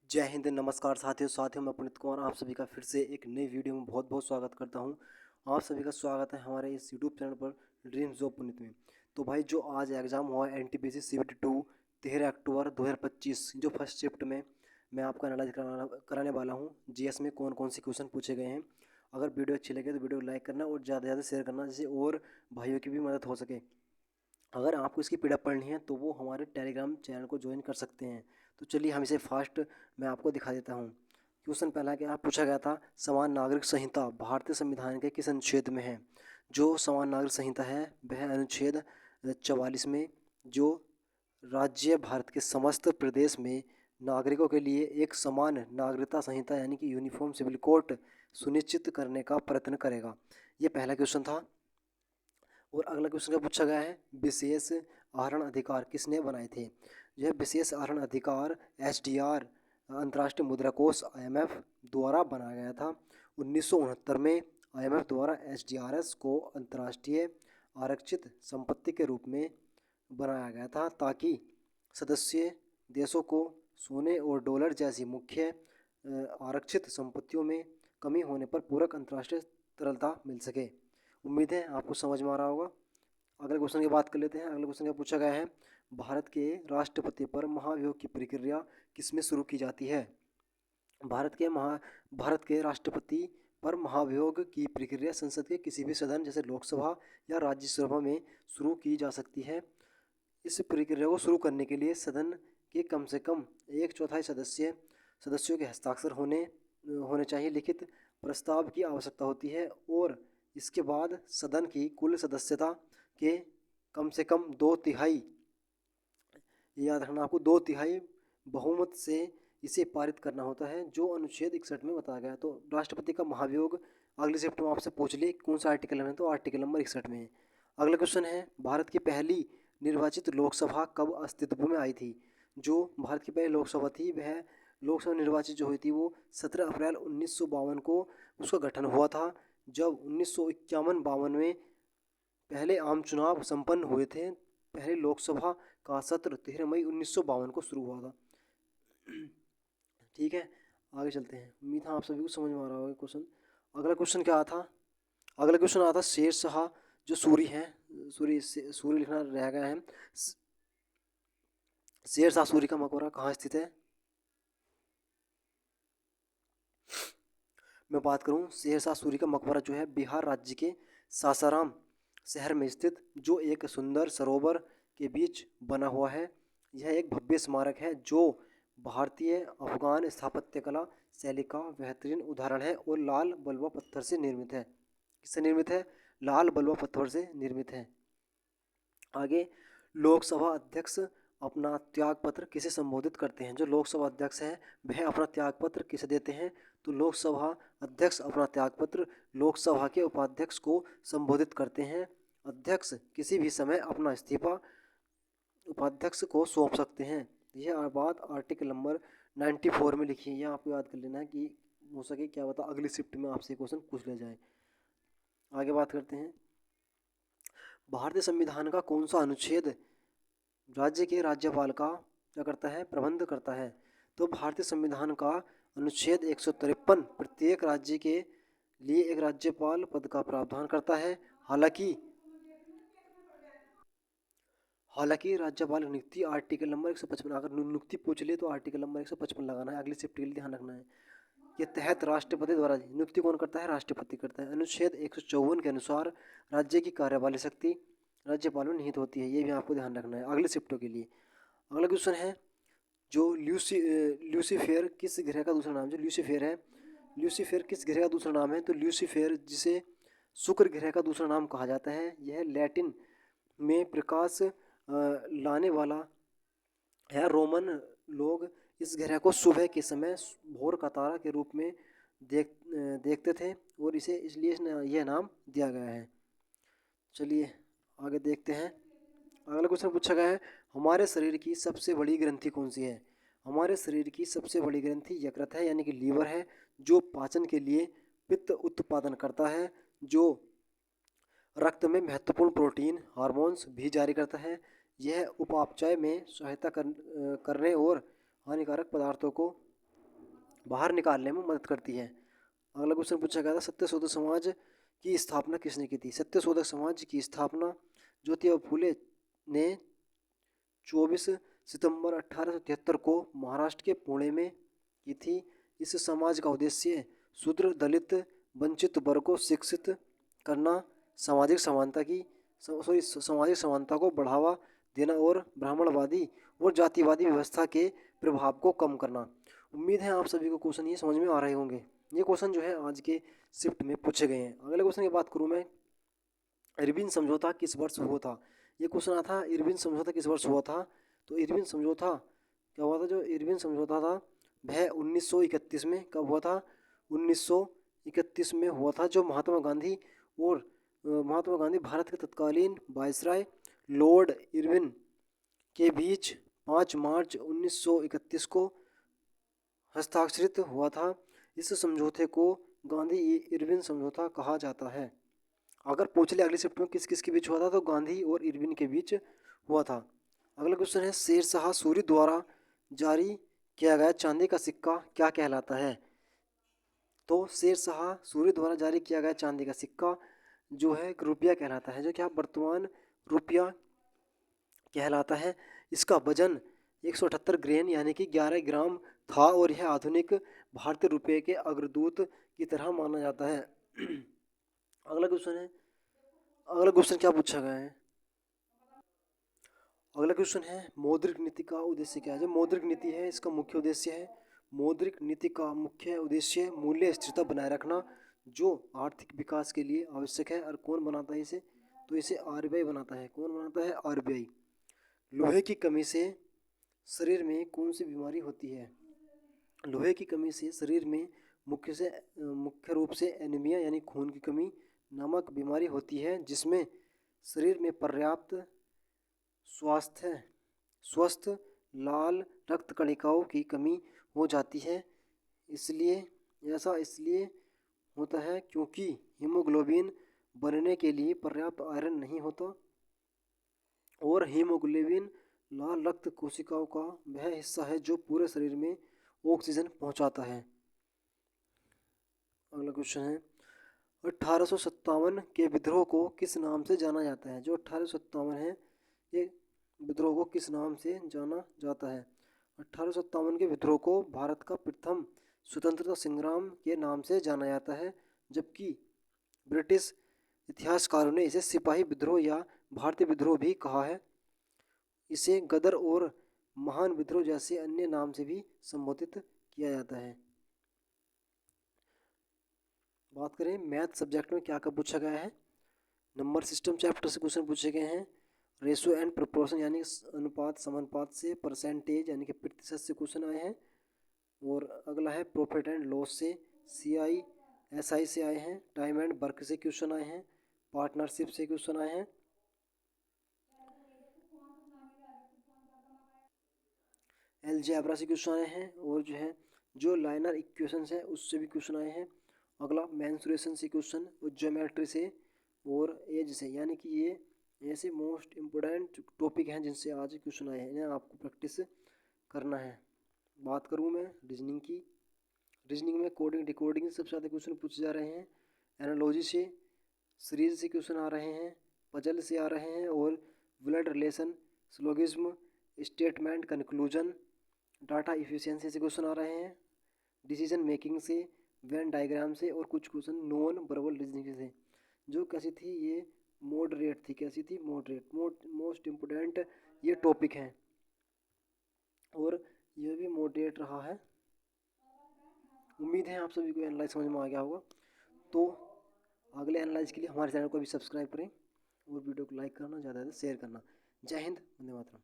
जय हिंद, नमस्कार साथियों मैं पुनीत कुमार आप सभी का फिर से एक नई वीडियो में बहुत बहुत स्वागत करता हूं। आप सभी का स्वागत है हमारे इस यूट्यूब चैनल पर ड्रीम्स ऑफ पुनीत में। तो भाई जो आज एग्ज़ाम हुआ है एनटीपीसी सीबीटी 2 13 अक्टूबर 2025 जो फर्स्ट शिफ्ट में मैं आपको एनालाइज कराने वाला हूँ। जीएस में कौन कौन से क्वेश्चन पूछे गए हैं। अगर वीडियो अच्छी लगे तो वीडियो को लाइक करना और ज़्यादा से ज़्यादा शेयर करना, जिससे और भाइयों की भी मदद हो सके। अगर आपको इसकी पीडीएफ पढ़नी है तो वो हमारे टेलीग्राम चैनल को ज्वाइन कर सकते हैं। तो चलिए हम इसे फास्ट मैं आपको दिखा देता हूँ। क्वेश्चन पहला क्या पूछा गया था, समान नागरिक संहिता भारतीय संविधान के किस अनुच्छेद में है। जो समान नागरिक संहिता है वह अनुच्छेद 44 में, जो राज्य भारत के समस्त प्रदेश में नागरिकों के लिए एक समान नागरिकता संहिता यानी कि यूनिफॉर्म सिविल कोड सुनिश्चित करने का प्रयत्न करेगा। ये पहला क्वेश्चन था। और अगला क्वेश्चन क्या पूछा गया है, विशेष आहरण अधिकार किसने बनाए थे। यह विशेष आहरण अधिकार एसडीआर अंतर्राष्ट्रीय मुद्रा कोष आईएमएफ द्वारा बनाया गया था। 1969 में आईएमएफ द्वारा एसडीआरएस को अंतर्राष्ट्रीय आरक्षित संपत्ति के रूप में बनाया गया था, ताकि सदस्य देशों को सोने और डॉलर जैसी मुख्य आरक्षित संपत्तियों में कमी होने पर पूरक अंतर्राष्ट्रीय तरलता मिल सके। उम्मीद है आपको समझ में आ रहा होगा। अगले क्वेश्चन की बात कर लेते हैं। अगले क्वेश्चन क्या पूछा गया है, भारत के राष्ट्रपति पर महाभियोग की प्रक्रिया किसमें शुरू की जाती है। भारत के राष्ट्रपति पर महाभियोग की प्रक्रिया संसद के किसी भी सदन जैसे लोकसभा या राज्यसभा में शुरू की जा सकती है। इस प्रक्रिया को शुरू करने के लिए सदन के कम से कम 1/4 सदस्यों के हस्ताक्षर होने चाहिए। लिखित प्रस्ताव की आवश्यकता होती है और इसके बाद सदन की कुल सदस्यता के कम से कम 2/3, याद रखना आपको, 2/3 बहुमत से इसे पारित करना होता है, जो अनुच्छेद 61 में बताया गया है। तो राष्ट्रपति का महाभियोग अगले शिफ्ट में आपसे पूछ ले कौन सा आर्टिकल में, तो आर्टिकल नंबर 61 में है। अगला क्वेश्चन है, भारत की पहली निर्वाचित लोकसभा कब अस्तित्व में आई थी। जो भारत की पहली लोकसभा थी वह लोकसभा निर्वाचित जो हुई थी वो 17 अप्रैल 1952 को उसका गठन हुआ था, जब 1951-52 में पहले आम चुनाव संपन्न हुए थे। पहले लोकसभा का सत्र 13 मई 1952 को शुरू हुआ था। ठीक है, आगे चलते हैं। उम्मीद है आप सभी को समझ में आ रहा होगा क्वेश्चन। अगला क्वेश्चन क्या था, अगला क्वेश्चन आता शेर शाह जो सूरी हैं, सूरी लिखना रह गया है। शेर शाह सूरी का मकबरा कहाँ स्थित है। मैं बात करूँ, शेर शाह सूरी का मकबरा जो है बिहार राज्य के सासाराम शहर में स्थित, जो एक सुंदर सरोवर के बीच बना हुआ है। यह एक भव्य स्मारक है जो भारतीय अफगान स्थापत्य कला शैली का बेहतरीन उदाहरण है और लाल बलुआ पत्थर से निर्मित है। किससे निर्मित है, लाल बलुआ पत्थर से निर्मित है। आगे, लोकसभा अध्यक्ष अपना त्यागपत्र किसे संबोधित करते हैं। जो लोकसभा अध्यक्ष हैं वह अपना त्यागपत्र किसे देते हैं, तो लोकसभा अध्यक्ष अपना त्यागपत्र लोकसभा के उपाध्यक्ष को संबोधित करते हैं। अध्यक्ष किसी भी समय अपना इस्तीफा उपाध्यक्ष को सौंप सकते हैं। यह बात आर्टिकल नंबर 94 में लिखी है। यह आपको याद कर लेना है कि हो सके क्या बता अगली शिफ्ट में आपसे क्वेश्चन पूछ ले जाए। आगे बात करते हैं, भारतीय संविधान का कौन सा अनुच्छेद राज्य के राज्यपाल का क्या करता है, प्रबंध करता है। तो भारतीय संविधान का अनुच्छेद 153 प्रत्येक राज्य के लिए एक राज्यपाल पद का प्रावधान करता है। हालांकि राज्यपाल नियुक्ति आर्टिकल नंबर 155, अगर नियुक्ति पूछ ले तो आर्टिकल नंबर 155 लगाना है। अगली शिफ्ट के लिए ध्यान रखना है। के तहत राष्ट्रपति द्वारा नियुक्ति कौन करता है, राष्ट्रपति करता है। अनुच्छेद 154 के अनुसार राज्य की कार्यवाही शक्ति राज्यपाल में निहित होती है। ये भी आपको ध्यान रखना है अगले शिफ्टों के लिए। अगला क्वेश्चन है, जो ल्यूसीफेर किस ग्रह का दूसरा नाम, जो ल्यूसीफेर है, ल्यूसीफेर किस ग्रह का दूसरा नाम है। तो ल्यूसीफेर जिसे शुक्र ग्रह का दूसरा नाम कहा जाता है, यह लैटिन में प्रकाश लाने वाला है। रोमन लोग इस ग्रह को सुबह के समय भोर का तारा के रूप में देखते थे और इसे इसलिए यह नाम दिया गया है। चलिए आगे देखते हैं। अगला क्वेश्चन पूछा गया है, हमारे शरीर की सबसे बड़ी ग्रंथि कौन सी है। हमारे शरीर की सबसे बड़ी ग्रंथि यकृत है, यानी कि लीवर है, जो पाचन के लिए पित्त उत्पादन करता है, जो रक्त में महत्वपूर्ण प्रोटीन हार्मोन्स भी जारी करता है। यह उपापचय में सहायता करने और हानिकारक पदार्थों को बाहर निकालने में मदद करती है। अगला क्वेश्चन पूछा गया था, सत्यशोधक समाज की स्थापना किसने की थी? सत्यशोधक समाज की स्थापना ज्योतिबा फूले ने 24 सितंबर 1873 को महाराष्ट्र के पुणे में की थी। इस समाज का उद्देश्य शूद्र, दलित, वंचित वर्ग को शिक्षित करना, सामाजिक समानता को बढ़ावा देना और ब्राह्मणवादी और जातिवादी व्यवस्था के प्रभाव को कम करना। उम्मीद है आप सभी को क्वेश्चन ये समझ में आ रहे होंगे। ये क्वेश्चन जो है आज के शिफ्ट में पूछे गए हैं। अगले क्वेश्चन की बात करूँ मैं, इरविन समझौता किस वर्ष हुआ था? ये क्वेश्चन आता था, इरविन समझौता किस वर्ष हुआ था? तो इरविन समझौता क्या हुआ था? जो इरविन समझौता था वह 1931 में कब हुआ था? 1931 में हुआ था, जो महात्मा गांधी भारत के तत्कालीन वायसराय लॉर्ड इरविन के बीच 5 मार्च 1931 को हस्ताक्षरित हुआ था। इस समझौते को गांधी इरविन समझौता कहा जाता है। अगर पूछ ले अगले शिफ्ट में किस किस के बीच हुआ था, तो गांधी और इरविन के बीच हुआ था। अगला क्वेश्चन है, शेरशाह सूरी द्वारा जारी किया गया चांदी का सिक्का क्या कहलाता है? तो शेरशाह सूरी द्वारा जारी किया गया चांदी का सिक्का जो है रुपया कहलाता है, जो क्या वर्तमान रुपया कहलाता है। इसका वजन 178 ग्रेन यानी कि 11 ग्राम था और यह आधुनिक भारतीय रुपये के अग्रदूत की तरह माना जाता है। अगला क्वेश्चन क्या पूछा गया है? अगला क्वेश्चन है, मौद्रिक नीति का उद्देश्य क्या है? जो मौद्रिक नीति है इसका मुख्य उद्देश्य है, मौद्रिक नीति का मुख्य उद्देश्य मूल्य स्थिरता बनाए रखना, जो आर्थिक विकास के लिए आवश्यक है। और कौन बनाता है इसे? तो इसे आरबीआई बनाता है। कौन बनाता है? आरबीआई। लोहे की कमी से शरीर में कौन सी बीमारी होती है? लोहे की कमी से शरीर में मुख्य रूप से एनीमिया यानी खून की कमी नामक बीमारी होती है, जिसमें शरीर में पर्याप्त स्वस्थ लाल रक्त कणिकाओं की कमी हो जाती है। इसलिए होता है क्योंकि हीमोग्लोबिन बनने के लिए पर्याप्त आयरन नहीं होता, और हीमोग्लोबिन लाल रक्त कोशिकाओं का वह हिस्सा है जो पूरे शरीर में ऑक्सीजन पहुंचाता है। अगला क्वेश्चन है, 1857 के विद्रोह को किस नाम से जाना जाता है? जो 1857 है ये विद्रोह को किस नाम से जाना जाता है? 1857 के विद्रोह को भारत का प्रथम स्वतंत्रता संग्राम के नाम से जाना जाता है, जबकि ब्रिटिश इतिहासकारों ने इसे सिपाही विद्रोह या भारतीय विद्रोह भी कहा है। इसे गदर और महान विद्रोह जैसे अन्य नाम से भी संबोधित किया जाता है। बात करें मैथ सब्जेक्ट में क्या क्या पूछा गया है, नंबर सिस्टम चैप्टर से क्वेश्चन पूछे गए हैं। रेशो एंड प्रोपोर्शन यानी अनुपात समानुपात से, परसेंटेज यानी कि प्रतिशत से क्वेश्चन आए हैं। और अगला है प्रॉफिट एंड लॉस से, सीआई एसआई से आए हैं। टाइम एंड वर्क से क्वेश्चन आए हैं। पार्टनरशिप से क्वेश्चन आए हैं। अलजेब्रा से क्वेश्चन आए हैं। और जो लाइनर इक्वेशंस है उससे भी क्वेश्चन आए हैं। अगला मेंसुरेशन से क्वेश्चन, और ज्योमेट्री से और एज से, यानी कि ये ऐसे मोस्ट इम्पोर्टेंट टॉपिक हैं जिनसे आज क्वेश्चन आए हैं, इन्हें आपको प्रैक्टिस करना है। बात करूँ मैं रीजनिंग की, रीजनिंग में कोडिंग डिकोडिंग सबसे ज़्यादा क्वेश्चन पूछे जा रहे हैं। एनालॉजी से, सीरीज से क्वेश्चन आ रहे हैं, पजल से आ रहे हैं, और blood relation, syllogism, statement, conclusion, data efficiency से क्वेश्चन आ रहे हैं, डिसीजन मेकिंग से, वेन डायग्राम से, और कुछ क्वेश्चन नॉन वर्बल रीजनिंग से। जो कैसी थी ये मॉडरेट थी, कैसी थी मॉडरेट, मोस्ट इम्पोर्टेंट ये टॉपिक हैं, और यह भी मॉडरेट रहा है। उम्मीद है आप सभी को एनालाइज समझ में आ गया होगा। तो अगले एनालाइज के लिए हमारे चैनल को भी सब्सक्राइब करें और वीडियो को लाइक करना, ज़्यादा से शेयर करना। जय हिंद, वंदे मातरम।